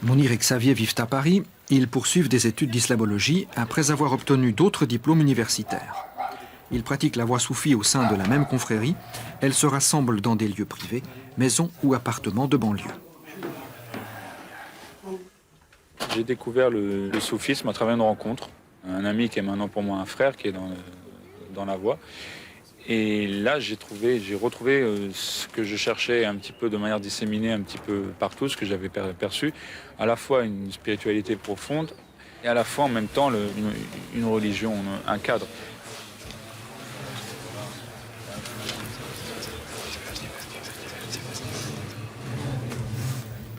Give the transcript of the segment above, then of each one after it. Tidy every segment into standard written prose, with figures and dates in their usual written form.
Mounir et Xavier vivent à Paris. Ils poursuivent des études d'islamologie après avoir obtenu d'autres diplômes universitaires. Ils pratiquent la voie soufie au sein de la même confrérie. Elles se rassemblent dans des lieux privés, maisons ou appartements de banlieue. J'ai découvert le soufisme à travers une rencontre. Un ami qui est maintenant pour moi un frère, qui est dans la voie. Et là, j'ai retrouvé ce que je cherchais un petit peu de manière disséminée, un petit peu partout, ce que j'avais perçu. À la fois une spiritualité profonde et à la fois en même temps une religion, un cadre.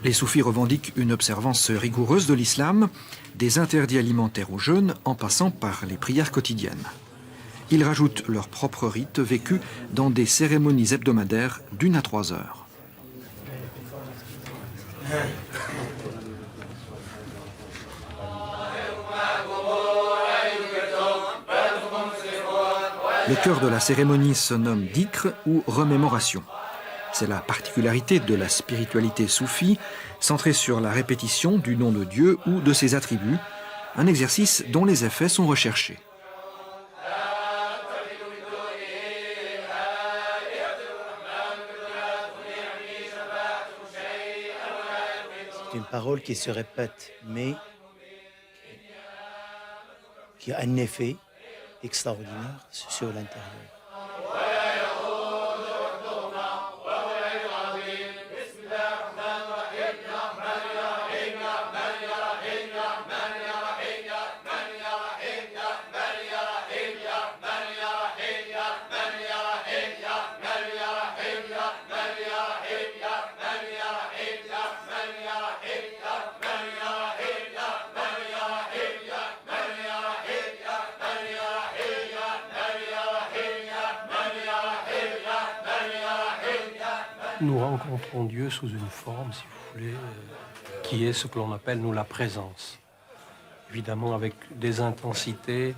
Les soufis revendiquent une observance rigoureuse de l'islam, des interdits alimentaires aux jeunes en passant par les prières quotidiennes. Ils rajoutent leurs propres rites vécus dans des cérémonies hebdomadaires d'1 à 3 heures. Le cœur de la cérémonie se nomme dhikr ou remémoration. C'est la particularité de la spiritualité soufie, centrée sur la répétition du nom de Dieu ou de ses attributs, un exercice dont les effets sont recherchés. C'est une parole qui se répète, mais qui a un effet extraordinaire sur l'intérieur. Nous rencontrons Dieu sous une forme, si vous voulez, qui est ce que l'on appelle, nous, la présence. Évidemment, avec des intensités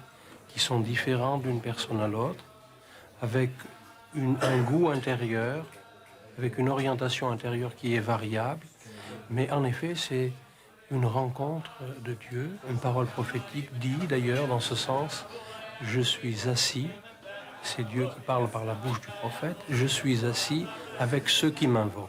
qui sont différentes d'une personne à l'autre, avec un goût intérieur, avec une orientation intérieure qui est variable. Mais en effet, c'est une rencontre de Dieu. Une parole prophétique dit d'ailleurs dans ce sens, « Je suis assis ». C'est Dieu qui parle par la bouche du prophète. « Je suis assis avec ceux qui m'invoquent ».